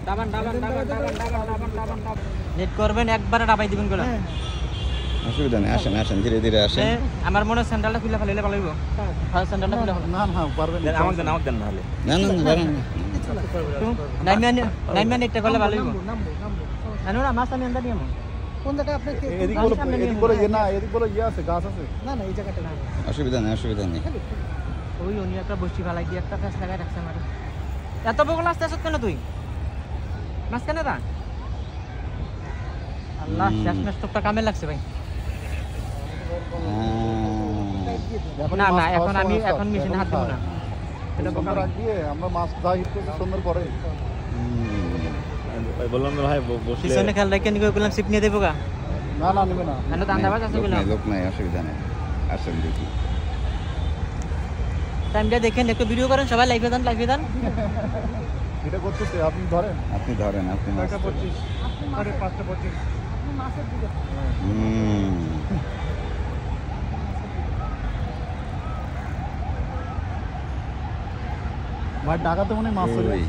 ডাবান ডাবান ডাবান ডাবান ডাবান ডাবান ডাবান net করবেন একবারে ডাবাই দিবেন গুলো অসুবিধা নেই আসেন আসেন ধীরে ধীরে আসেন আমার মনে স্যান্ডেলটা খুলে ফেলাইলে ভালো হইব হ্যাঁ স্যান্ডেলটা খুলে ফেলান না না পারবেন আমাকে দেন না হলে না না দাঁড়ান নাইমান একটা করলে ভালো হইব জানো না মাছ আমি আন্দাজ নিয়ে কোন জায়গা আপনি এদিক বলে ইয়ে না এদিক বলে ইয়ে আছে গাছ আছে না না এই জায়গাটা না অসুবিধা নেই ওই উনি একটা বসি ফেলাই দিয়ে একটা ফেস লাগাই রাখছে আমার এত বগল আসতে আসত কেন তুই মাছ কেন দা আল্লাহ শেষ মেশটা কামে লাগছে ভাই না না এখন মেশিনে হাত দেব না এটা বকার দিয়ে আমরা মাছ দাই একটু সুন্দর করে ভাই বললাম না ভাই বসলে পিছনে খেয়াল রাখেন কি বললাম সিপ নিয়ে দেবো গা না না নেবে না কেন দান্দাবাজ আছে বললাম লোক নাই অসুবিধা নেই আসেন দেখি টাইমটা দেখেন একটু ভিডিও করেন সবাই লাইভে দেন এটা করতেছে আপনি ধরেন আপনি মাছ 25 আরে 5টা 25 মাছের দিকে ভাই ঢাকাতে মনে হয় মাছ চলে ওই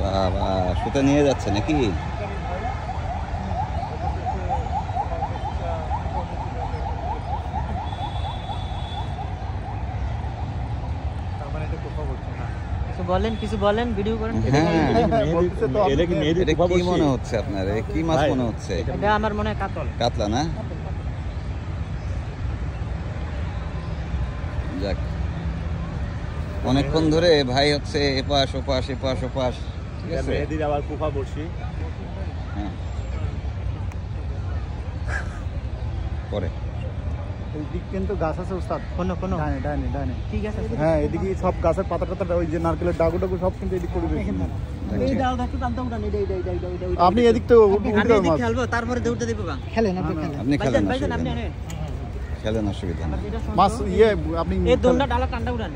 বাবা সুতা নিয়ে যাচ্ছে নাকি কিছু বলেন ভিডিও করেন এটা কি মনে হচ্ছে আপনার কি মাছ মনে হচ্ছে এটা আমার মনে হয় কাতলা না যাক অনেকক্ষণ ধরে ভাই হচ্ছে এপাশ ওপাশ ঠিক আছে মেহেদির আবার কুফা বসি হ্যাঁ পরে এই দিক কিন্তু গাছ আছে ওস্তাদ কোন ডাইনে ঠিক আছে হ্যাঁ এদিকে সব গাছের পাতা ওই যে নারকেলের ডাগু সব কিন্তু এদিক করে এই ডাল একটু টানতে উঠান আপনি এদিক তো উঠে মাছ খেলবো তারপরে দৌড়তে দেব গা খেলেন আপনি খেলেন আপনি খেলেন অসুবিধা নেই মাছ ইয়ে আপনি এই দোনটা ডালা টানতে উঠান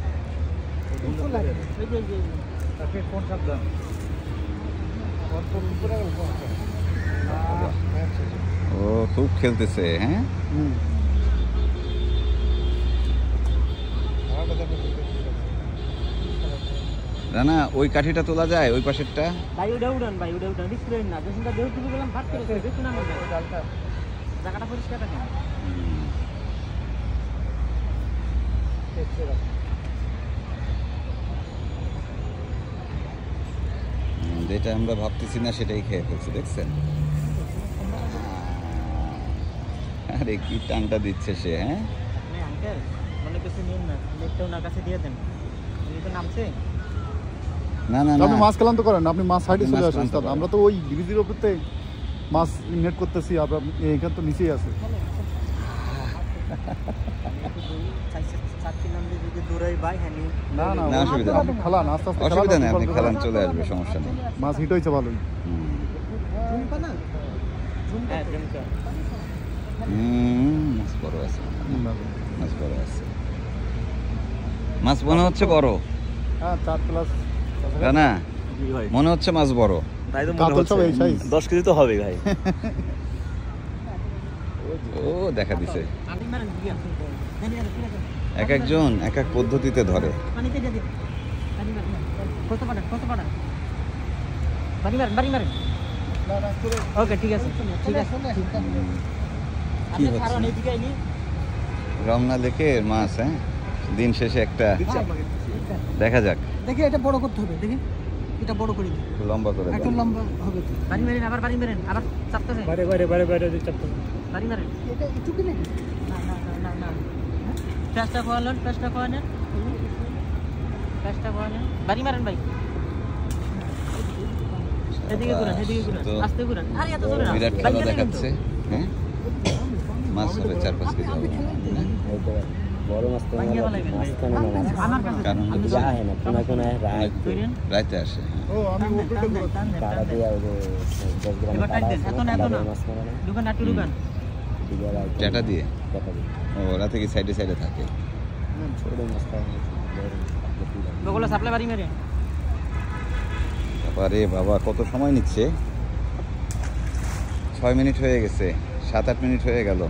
কোন সাবধান ও খুব খেলতেছে হ্যাঁ না ওই কাঠিটা তোলা যায় ওই পাশেরটা ভাই ওটা উড়ান রিস্ক করেন না যখনটা দেহ তুলে গেলাম ভাত করে দেখুন না জায়গাটা পরিষ্কার রাখেন যেটা আমরা ভাবতেছি না সেটাই খেয়ে ফেলছি দেখছেন আরে কি টানটা দিচ্ছে সে হ্যাঁ আঙ্কেল মনে কিছু নিন না নেটটা ওনার কাছে দিয়ে দেন উনি তো নামছে না আপনি মাছ খেলাম তো করেন আপনি মাছ সাইডে চলে আসেন আমরা তো ওই ব্রিজের উপরতে মাছ নেট করতেছি আপনার এইখান তো নিচেই আছে না অসুবিধা আপনি খালান আস্তে আস্তে অসুবিধা নেই আপনি খালান চলে আসবে সমস্যা নেই মাছ হিট হয়েছে ভালোই মাছ বড় আছে মাছ মনে হচ্ছে বড় হ্যাঁ 4 প্লাস না মনে হচ্ছে মাছ বড় তাই তো মনে হচ্ছে 10 কেজি তো হবে ভাই ও দেখা দিছে একজন এক এক পদ্ধতিতে ধরে ওকে ঠিক আছে কি হচ্ছে রমনা লেকের মাছ হ্যাঁ দিন শেষে একটা দেখা যাক দেখি এটা বড় করতে হবে দেখি এটা বড় করে দিই লম্বা করে একটু লম্বা হবে তো বাড়ি মেরেন আবার চাপতেছে বাইরে চাপতেছে বাড়ি মেরেন এটা একটু কি নাকি না চেষ্টা করেন বাড়ি মারেন ভাই এদিকে ঘুরান আস্তে ঘুরান আরে এত জোরে না বিরাট খেলা দেখাচ্ছে হ্যাঁ মাছ হবে 4-5 কেজি হবে বড় মাছ তো আমার কাছে কারণ যায় না কোন রাতে আসে ও আমি উপরে টাকা দিয়ে ওই 10 গ্রাম এবার টাইট দেন এত না দোকান নাটু দোকান টাটা দিয়ে ও রাতে কি সাইডে থাকে ছোট মাছ বগলে সাপ্লাই বাড়ি মেরে আরে বাবা কত সময় নিচ্ছে 6 মিনিট হয়ে গেছে 7-8 মিনিট হয়ে গেল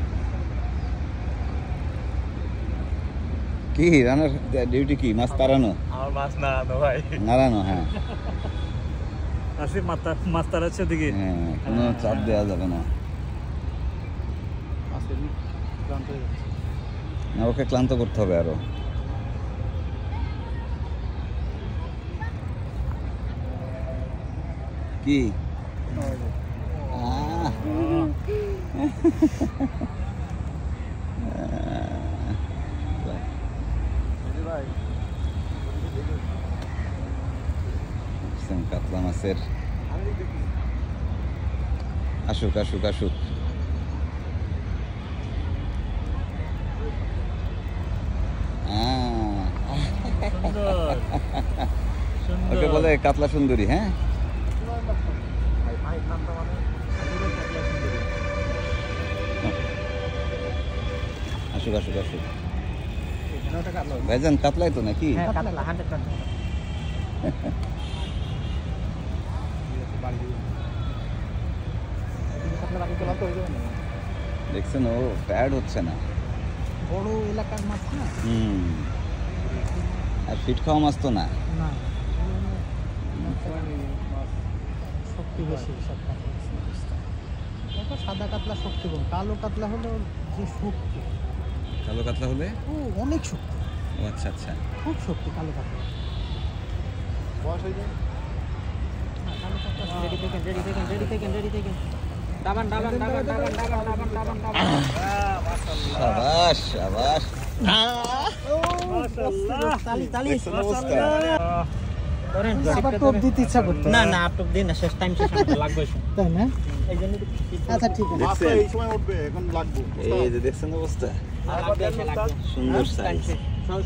কি রানার ডিউটি কি? মাছ তাড়ানো? আমার মাছ নাড়ানো ভাই। নাড়ানো, হ্যাঁ আসি মাছ তাড়াচ্ছে দিকে। হ্যাঁ, কোনো চাপ দেওয়া যাবে না। আছে ক্লান্ত হয়ে যাচ্ছে। না, ওকে ক্লান্ত করতে হবে আরো। কি আহ, দেখছেন কাতলা মাছের। আসুক আসুক আসুক। ওকে বলে কাতলা সুন্দরী। হ্যাঁ, আসুক আসুক আসুক। ভাইজান কাতলাই তো নাকি? হ্যাঁ কাতলা 100%। কাতলা বাকি ক্লান্ত হয়ে যাবে না? দেখছেন ও টায়ার্ড হচ্ছে না। বড় এলাকার মাছ না। আর ফিট খাওয়া মাছ তো না। না শক্তি বেশি সব কাতলা। ওটা সাদা কাতলা শক্তি কম, কালো কাতলা হলো যে শক্তি, কালো কাতলা হলে ও অনেক শক্তি, ও আচ্ছা আচ্ছা। খুব শক্তি কালো কাতলা। বয়স হয়ে যায়। কালো কাতলা রেডি থেকে ডাবান। শাবাশ শাবাশ। তালি দেখছেন অবস্থা? ধরেন আবার টপ দিতে ইচ্ছা করতে। না না টপ দিন না, শেষ টাইম শেষ লাগবে তাই না? এইজন্য আচ্ছা ঠিক আছে। মাছ তো এই সময় উঠবে, এখন লাগবে। এই যে দেখছেন অবস্থা? সুন্দর সাইজ।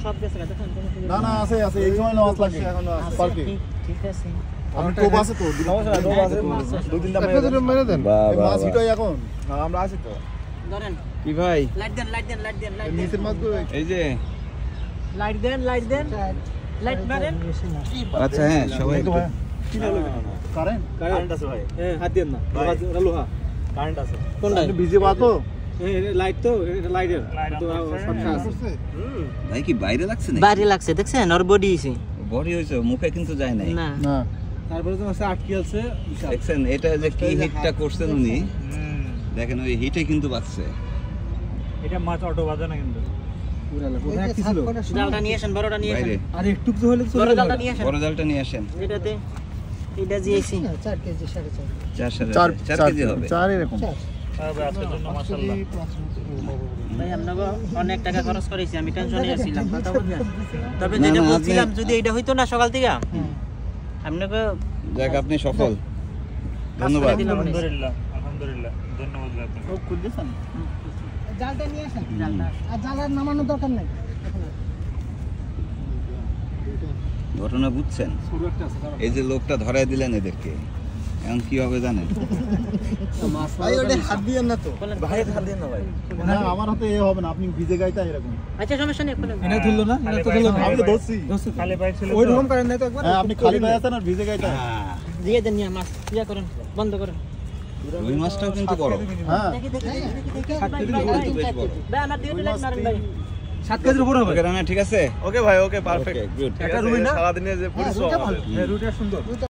সব দেশে দেখেন না না, আছে আছে, এই সময় না মাছ লাগবে। এখন পার্কে ঠিক আছে। আমি টোপ আছে তো, দুই তিনটা মেরে দেন। এই মাছ হিট হয় এখন। আমরা আছি তো। ধরেন কি ভাই? লাইট দেন। এই নিচের মাছগুলো এই যে লাইট দেন লাইট মারেন। আচ্ছা হ্যাঁ সবাই একটু- কারেন্ট আছে ভাই। হ্যাঁ হাত দেন না, লোহা কারেন্ট আছে। কোনটা? ভিজে পাতো লাইট তো লাইটের তো ভাই কি বাইরে লাগছে নাকি? বাইরে লাগছে দেখছেন, ওর বডি হইছে বডি হয়েছে, মুখে কিন্তু যায় নাই। না না। তারপরে তো আছে আটকে আছে। দেখছেন এটা যে কি হিটটা করছেন উনি, দেখেন ওই হিটে কিন্তু বাঁচছে। এটা মাছ অটো বাজে না কিন্তু। জালটা নিয়ে আসেন, বড়টা নিয়ে আসেন। বাইরে আর একটু তো হলে বড় জালটা নিয়ে আসেন। বড় জালটা নিয়ে আসেন। এটাতে এটা দিয়েছি 4 কেজি 4.5। 4 কেজি হবে। 4 এরকম। আজকের জন্য মাশাআল্লাহ। ভাই আপনাকে অনেক টাকা খরচ করেছি, আমি টেনশনে আছিলাম কথা বুঝলেন। তবে না, যেটা না, বলছিলাম আপনি- যদি এটা হইতো না সকাল থেকে আপনাকে যাক আপনি সফল। ধন্যবাদ। আলহামদুলিল্লাহ ধন্যবাদ আপনাকে। ও খুল দিছেন জালটা নিয়ে আসেন, জালটা আর জালার নামানোর দরকার নাই। ঘটনা বুঝছেন? এই যে লোকটা ধরায় দিলেন এদেরকে, এখন কি হবে জানেন? ভাই ওটা হাত দিয়েন না তো। ভাই হাত দেন না ভাই। না আমার হাতে এ হবে না, আপনি ভিজে গাইতা এরকম। আচ্ছা সমস্যা নেই। এটা ধরলো না, এটা তো ধরলো না। আমি তো ধরছি। খালি পাই ছিল। ওই রকম করেন নাই তো একবার। হ্যাঁ, আপনি খালি পায়ে আছেন আর ভিজে গাইতা। দিয়ে দেন নিয়ে মাছ ইয়া করেন, বন্ধ করেন। রুই মাছটাও কিন্তু বড়। হ্যাঁ। দেখি বেশ বড়। ভাই আমার দিয়ে লাইট মারেন ভাই। 7 কেজির উপরে হবে। ওকে রানা ঠিক আছে? ওকে ভাই, ওকে পারফেক্ট। Okay good. এটা রুই না? সারা দিনে যে পরিশ্রম। হ্যাঁ রুইটা সুন্দর।